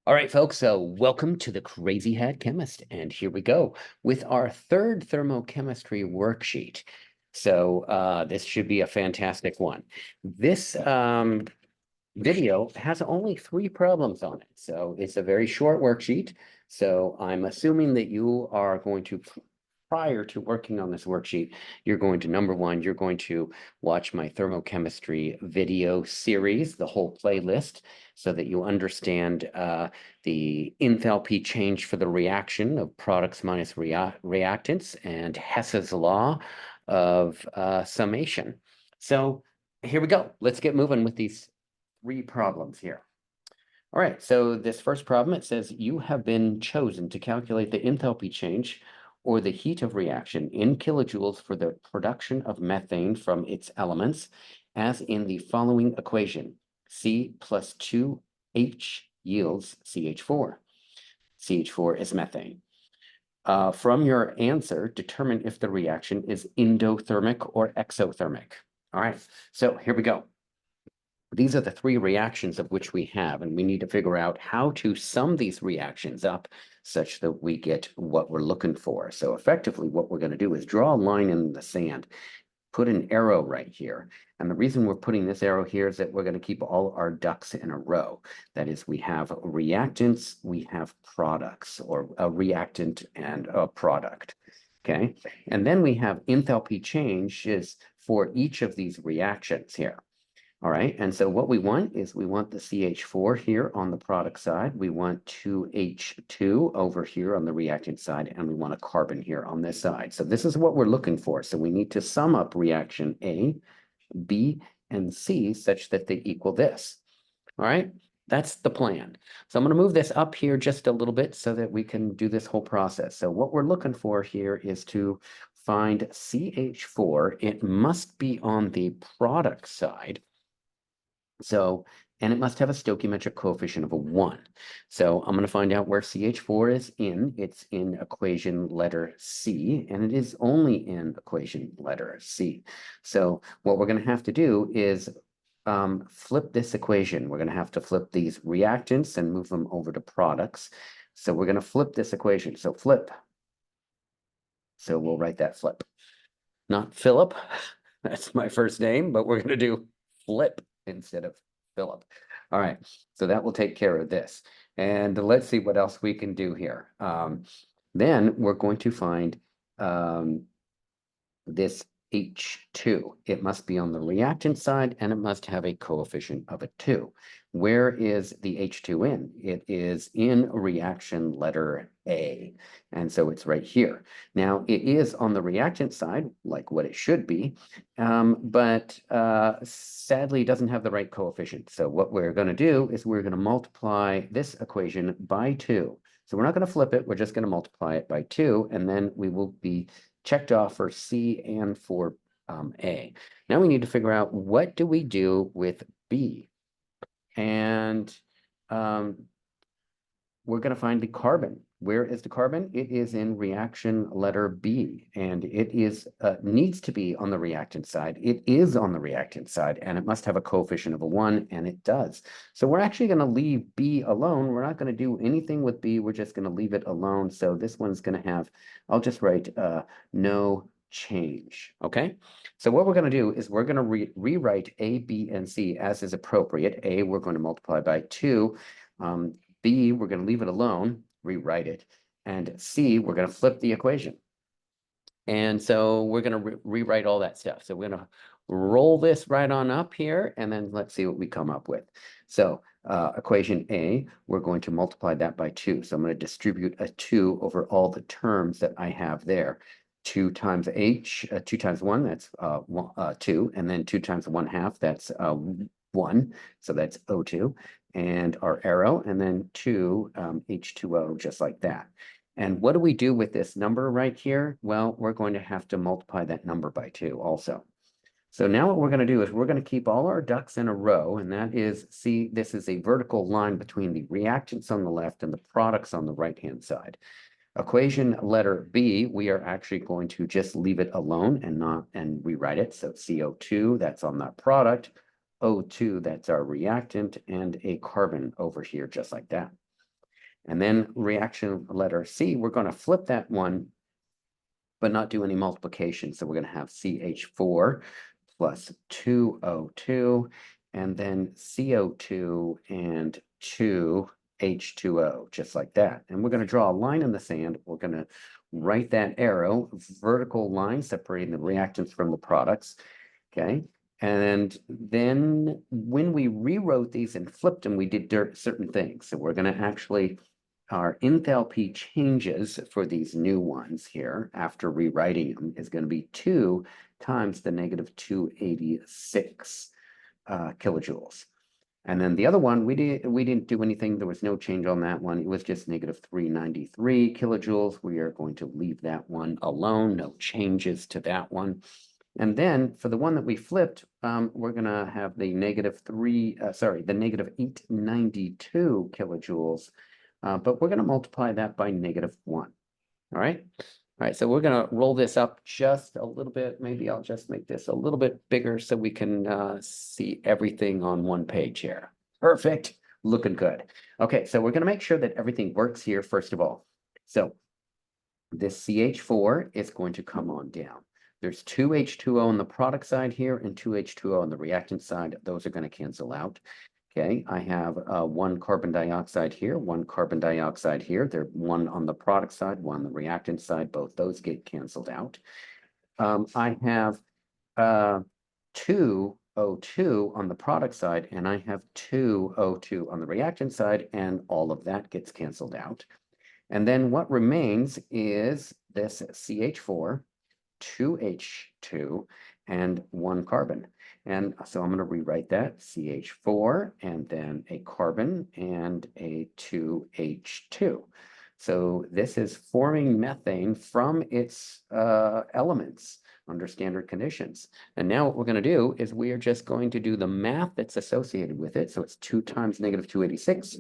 All right, folks, so welcome to the Crazy Hat Chemist. And here we go with our third thermochemistry worksheet. So this should be a fantastic one. This video has only 3 problems on it. So it's a very short worksheet. So I'm assuming that you are going to, prior to working on this worksheet, you're going to, number one, you're going to watch my thermochemistry video series, the whole playlist, so that you understand the enthalpy change for the reaction of products minus reactants and Hess's law of summation. So here we go. Let's get moving with these 3 problems here. All right, so this first problem, it says you have been chosen to calculate the enthalpy change or the heat of reaction in kilojoules for the production of methane from its elements, as in the following equation: C plus 2H yields CH4. CH4 is methane. From your answer, determine if the reaction is endothermic or exothermic. All right, so here we go. These are the 3 reactions of which we have, and we need to figure out how to sum these reactions up such that we get what we're looking for. So effectively, what we're going to do is draw a line in the sand, put an arrow right here. And the reason we're putting this arrow here is that we're going to keep all our ducks in a row. That is, we have reactants, we have products, or a reactant and a product. Okay, and then we have enthalpy changes for each of these reactions here. All right, and so what we want is we want the CH4 here on the product side. We want 2H2 over here on the reactant side, and we want a carbon here on this side. So this is what we're looking for. So we need to sum up reaction A, B, and C such that they equal this. All right, that's the plan. So I'm going to move this up here just a little bit so that we can do this whole process. So what we're looking for here is to find CH4. It must be on the product side. So, and it must have a stoichiometric coefficient of a 1. So I'm going to find out where CH4 is in. It's in equation letter C, and it is only in equation letter C. So what we're going to have to do is flip this equation. We're going to have to flip these reactants and move them over to products. So we're going to flip this equation. So flip. So we'll write that flip. Not Philip. That's my first name, but we're going to do flip instead of Philip. All right, so that will take care of this. And let's see what else we can do here. Then we're going to find this H2. It must be on the reactant side, and it must have a coefficient of a 2. Where is the H2 in? It is in reaction letter A, and so it's right here. Now, it is on the reactant side, like what it should be, but sadly, it doesn't have the right coefficient. So what we're going to do is we're going to multiply this equation by 2. So we're not going to flip it, we're just going to multiply it by 2, and then we will be checked off for C and for A. Now we need to figure out, what do we do with B? And we're going to find the carbon. Where is the carbon? It is in reaction letter B, and it is needs to be on the reactant side. It is on the reactant side, and it must have a coefficient of a 1, and it does. So we're actually going to leave B alone. We're not going to do anything with B. We're just going to leave it alone. So this one's going to have, I'll just write no change. Okay, so what we're going to do is we're going to rewrite A, B, and C as is appropriate. A, we're going to multiply by 2. B, we're going to leave it alone, rewrite it. And C, we're going to flip the equation. And so we're going to rewrite all that stuff. So we're going to roll this right on up here, and then let's see what we come up with. So equation A, we're going to multiply that by 2. So I'm going to distribute a 2 over all the terms that I have there. 2 times H, 2 times 1, that's 2. And then 2 times 1/2, that's 1. So that's O2. And our arrow, and then 2 H2O, just like that. And what do we do with this number right here? Well, we're going to have to multiply that number by 2 also. So now what we're going to do is we're going to keep all our ducks in a row, and that is, see, this is a vertical line between the reactants on the left and the products on the right-hand side. Equation letter B, we are actually going to just leave it alone and rewrite it. So CO2, that's on that product. O2, that's our reactant, and a carbon over here, just like that. And then reaction letter C, we're going to flip that one, but not do any multiplication. So we're going to have CH4 plus 2O2, and then CO2 and 2H2O, just like that. And we're going to draw a line in the sand. We're going to write that arrow, vertical line separating the reactants from the products. Okay. And then when we rewrote these and flipped them, we did certain things. So we're going to actually, our enthalpy changes for these new ones here after rewriting them is going to be 2 times the negative 286 kilojoules. And then the other one, we didn't do anything. There was no change on that one. It was just negative 393 kilojoules. We are going to leave that one alone. No changes to that one. And then for the one that we flipped, we're going to have the negative 892 kilojoules, but we're going to multiply that by negative 1. All right. All right, so we're going to roll this up just a little bit. Maybe I'll just make this a little bit bigger so we can see everything on one page here. Perfect. Looking good. Okay, so we're going to make sure that everything works here first of all. So this CH4 is going to come on down. There's 2H2O on the product side here and 2H2O on the reactant side. Those are going to cancel out. Okay, I have 1 carbon dioxide here, 1 carbon dioxide here. They're one on the product side, one on the reactant side. Both those get canceled out. I have 2 O2 on the product side, and I have 2 O2 on the reactant side, and all of that gets canceled out. And then what remains is this CH4, 2H2, and 1 carbon. And so I'm going to rewrite that CH4 and then a carbon and a 2H2. So this is forming methane from its elements under standard conditions. And now what we're going to do is we are just going to do the math that's associated with it. So it's 2 times negative 286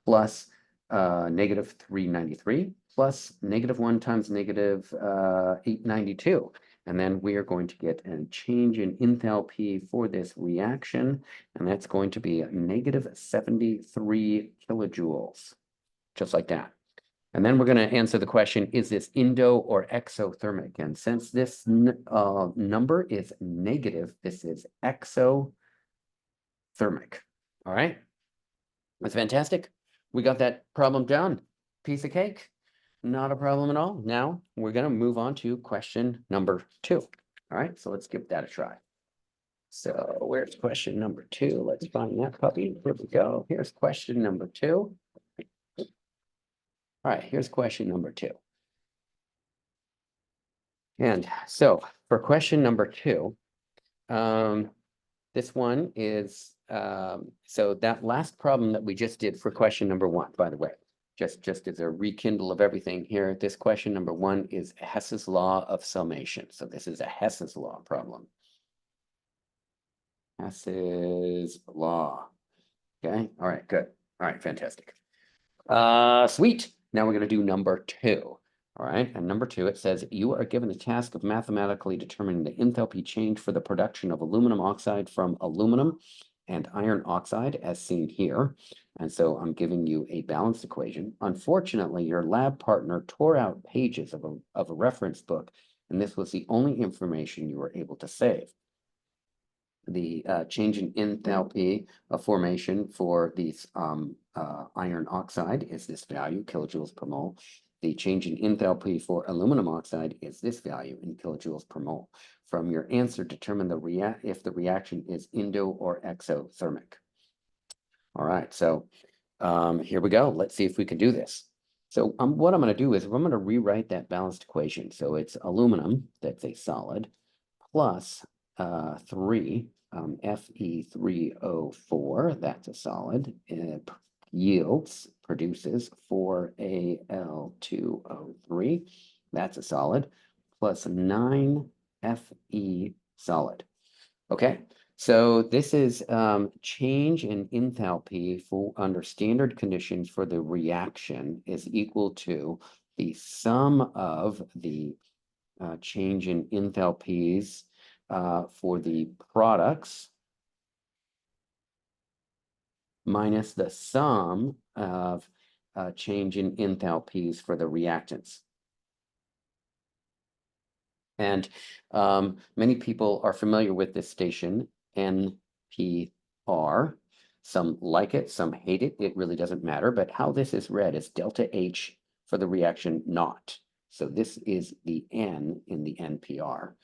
plus negative 393 plus negative 1 times negative 892. And then we are going to get a change in enthalpy for this reaction, and that's going to be negative 73 kilojoules, just like that. And then we're going to answer the question, is this endo or exothermic? And since this number is negative, this is exothermic. All right? That's fantastic. We got that problem done. Piece of cake. Not a problem at all. Now we're going to move on to question number 2. All right, so let's give that a try. So where's question number 2? Let's find that puppy. Here we go. Here's question number 2. All right, here's question number 2. And so for question number 2, this one is, so that last problem that we just did for question number 1, by the way, just as a rekindle of everything here, this question number 1 is Hess's law of summation. So this is a Hess's law problem. Hess's law. Okay, all right, good. All right, fantastic. Sweet. Now we're going to do number 2. All right, and number 2, it says, you are given the task of mathematically determining the enthalpy change for the production of aluminum oxide from aluminum and iron oxide, as seen here. And so I'm giving you a balanced equation. Unfortunately, your lab partner tore out pages of a reference book, and this was the only information you were able to save. The change in enthalpy of formation for these iron oxide is this value, kilojoules per mole. The change in enthalpy for aluminum oxide is this value in kilojoules per mole. From your answer, determine if the reaction is endo or exothermic. All right, so here we go. Let's see if we can do this. So what I'm going to do is I'm going to rewrite that balanced equation. So it's aluminum, that's a solid, plus 3, Fe3O4, that's a solid, produces 4Al2O3, that's a solid, plus 9 Fe solid. Okay, so this is change in enthalpy for under standard conditions for the reaction is equal to the sum of the change in enthalpies for the products minus the sum of change in enthalpies for the reactants. And many people are familiar with this station, NPR. Some like it, some hate it. It really doesn't matter. But how this is read is delta H for the reaction not. So this is the N in the NPR.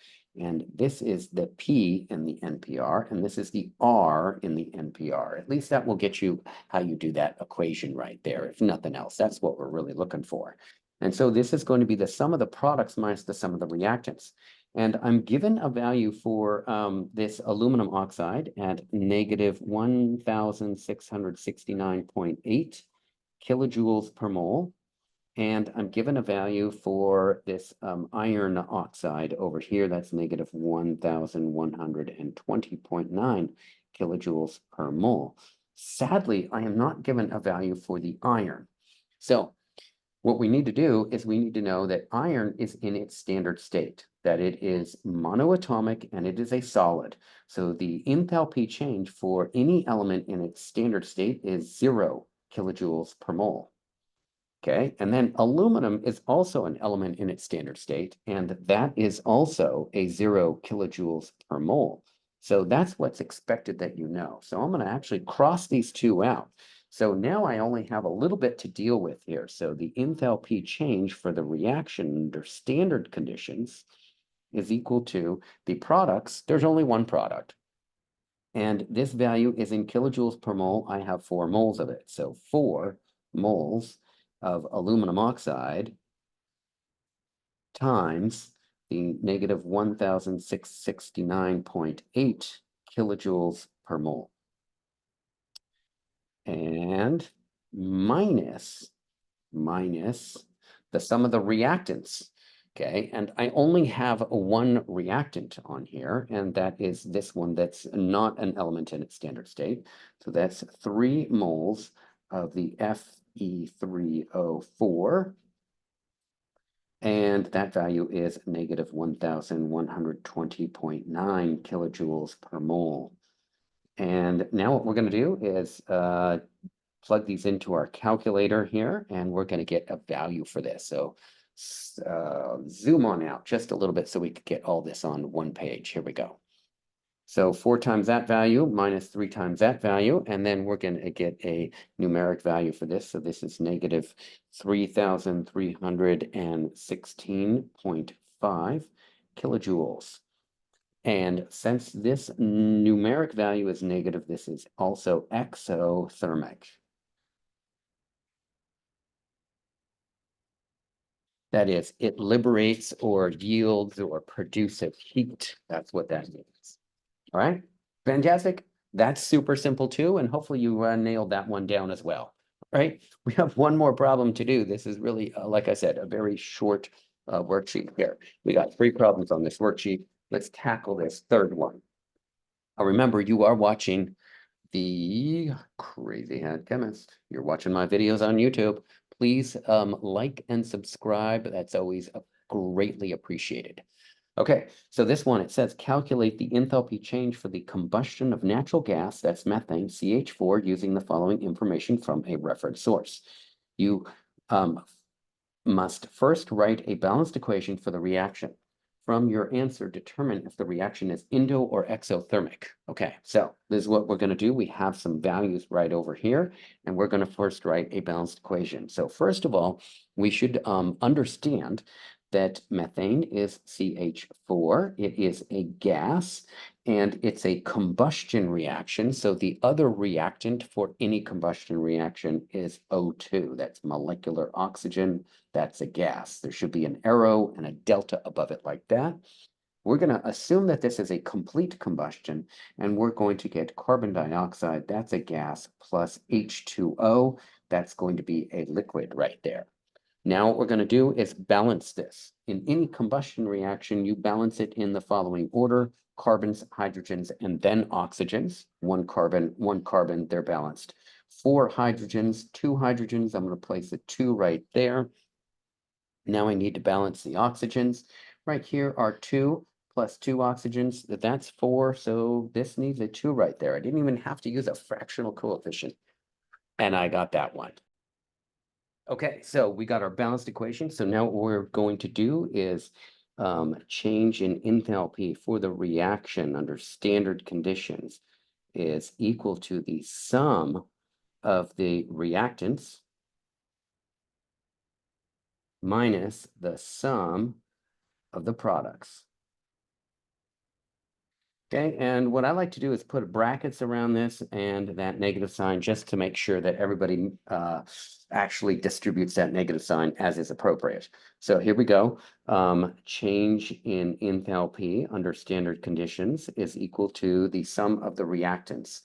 And this is the P in the NPR. And this is the R in the NPR. At least that will get you how you do that equation right there. If nothing else, that's what we're really looking for. And so this is going to be the sum of the products minus the sum of the reactants. And I'm given a value for this aluminum oxide at negative 1,669.8 kilojoules per mole. And I'm given a value for this iron oxide over here. That's negative 1,120.9 kilojoules per mole. Sadly, I am not given a value for the iron. So what we need to do is we need to know that iron is in its standard state, that it is monoatomic and it is a solid. So the enthalpy change for any element in its standard state is 0 kilojoules per mole. Okay, and then aluminum is also an element in its standard state, and that is also a 0 kilojoules per mole. So that's what's expected that you know. So I'm going to actually cross these two out. So now I only have a little bit to deal with here. So the enthalpy change for the reaction under standard conditions is equal to the products. There's only one product. And this value is in kilojoules per mole. I have 4 moles of it. So 4 moles of aluminum oxide times the negative 1,669.8 kilojoules per mole. And minus the sum of the reactants. Okay, and I only have one reactant on here, and that is this one that's not an element in its standard state. So that's 3 moles of the Fe3O4, and that value is negative 1,120.9 kilojoules per mole. And now what we're going to do is plug these into our calculator here, and we're going to get a value for this. So zoom on out just a little bit so we could get all this on one page. Here we go. So 4 times that value minus 3 times that value, and then we're going to get a numeric value for this. So this is negative 3,316.5 kilojoules. And since this numeric value is negative, this is also exothermic. That is, it liberates or yields or produces heat. That's what that means. All right, fantastic. That's super simple too, and hopefully you nailed that one down as well. All right, we have one more problem to do. This is really, like I said, a very short worksheet here. We got 3 problems on this worksheet. Let's tackle this third one. Remember, you are watching the Crazy Hat Chemist. You're watching my videos on YouTube. Please like and subscribe. That's always greatly appreciated. Okay, so this one, it says calculate the enthalpy change for the combustion of natural gas, that's methane, CH4, using the following information from a reference source. You must first write a balanced equation for the reaction. From your answer, determine if the reaction is endo or exothermic. Okay, so this is what we're going to do. We have some values right over here, and we're going to first write a balanced equation. So first of all, we should understand that methane is CH4. It is a gas, and it's a combustion reaction. So the other reactant for any combustion reaction is O2. That's molecular oxygen. That's a gas. There should be an arrow and a delta above it like that. We're going to assume that this is a complete combustion, and we're going to get carbon dioxide, that's a gas, plus H2O, that's going to be a liquid right there. Now what we're going to do is balance this. In any combustion reaction, you balance it in the following order: carbons, hydrogens, and then oxygens. 1 carbon, they're balanced. 4 hydrogens, 2 hydrogens, I'm going to place a 2 right there. Now I need to balance the oxygens. Right here are 2 plus 2 oxygens, that's 4, so this needs a 2 right there. I didn't even have to use a fractional coefficient. and I got that one. Okay, so we got our balanced equation. So now what we're going to do is change in enthalpy for the reaction under standard conditions is equal to the sum of the reactants minus the sum of the products. Okay, and what I like to do is put brackets around this and that negative sign just to make sure that everybody actually distributes that negative sign as is appropriate. So here we go. Change in enthalpy under standard conditions is equal to the sum of the reactants.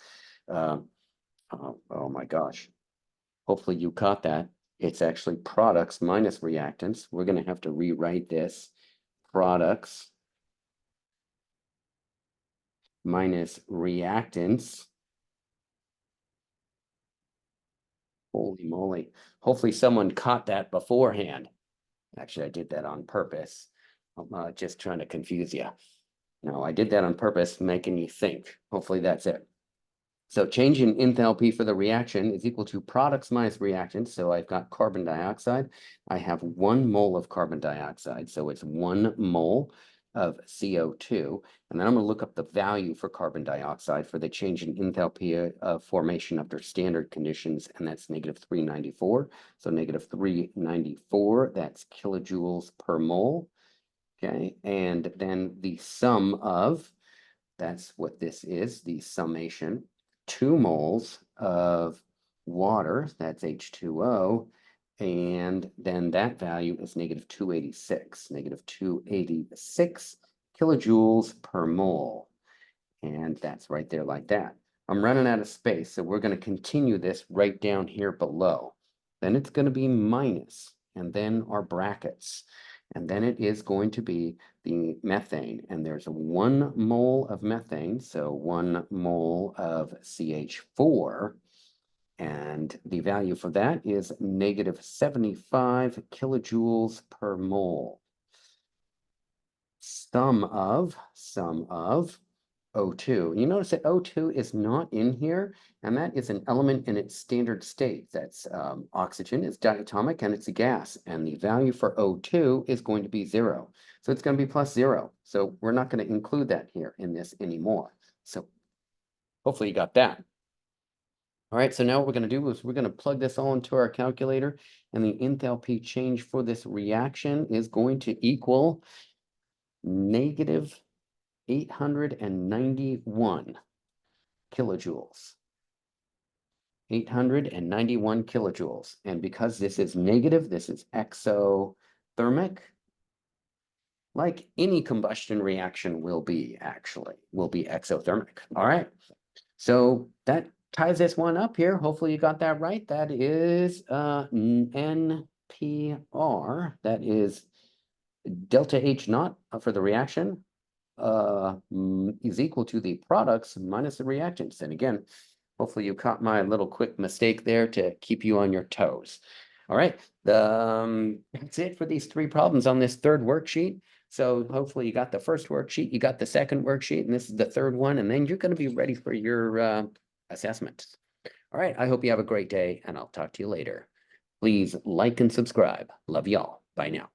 Oh my gosh. Hopefully you caught that. It's actually products minus reactants. We're going to have to rewrite this. Products minus reactants. Holy moly. Hopefully someone caught that beforehand. Actually, I did that on purpose. I'm just trying to confuse you. No, I did that on purpose, making you think. Hopefully that's it. So change in enthalpy for the reaction is equal to products minus reactants. So I've got carbon dioxide. I have 1 mole of carbon dioxide. So it's 1 mole of CO2. And then I'm going to look up the value for carbon dioxide for the change in enthalpy of formation under standard conditions. And that's negative 394. So negative 394, that's kilojoules per mole. Okay. And then the sum of, that's what this is, the summation. 2 moles of water, that's H2O, and then that value is negative 286, negative 286 kilojoules per mole. And that's right there like that. I'm running out of space, so we're going to continue this right down here below. Then it's going to be minus, and then our brackets. And then it is going to be the methane. And there's 1 mole of methane, so 1 mole of CH4. And the value for that is negative 75 kilojoules per mole. Sum of O2. You notice that O2 is not in here, and that is an element in its standard state. That's oxygen is diatomic and it's a gas, and the value for O2 is going to be 0. So it's going to be plus 0. So we're not going to include that here in this anymore. So hopefully you got that. All right, so now what we're going to do is we're going to plug this all into our calculator, and the enthalpy change for this reaction is going to equal negative 891 kilojoules. 891 kilojoules. And because this is negative, this is exothermic, like any combustion reaction will be exothermic. All right. So that ties this one up here. Hopefully you got that right. That is NPR. That is delta H naught for the reaction is equal to the products minus the reactants. And again, hopefully you caught my little quick mistake there to keep you on your toes. All right, that's it for these 3 problems on this 3rd worksheet. So hopefully you got the first worksheet, you got the second worksheet, and this is the 3rd one, and then you're going to be ready for your assessment. All right, I hope you have a great day, and I'll talk to you later. Please like and subscribe. Love y'all. Bye now.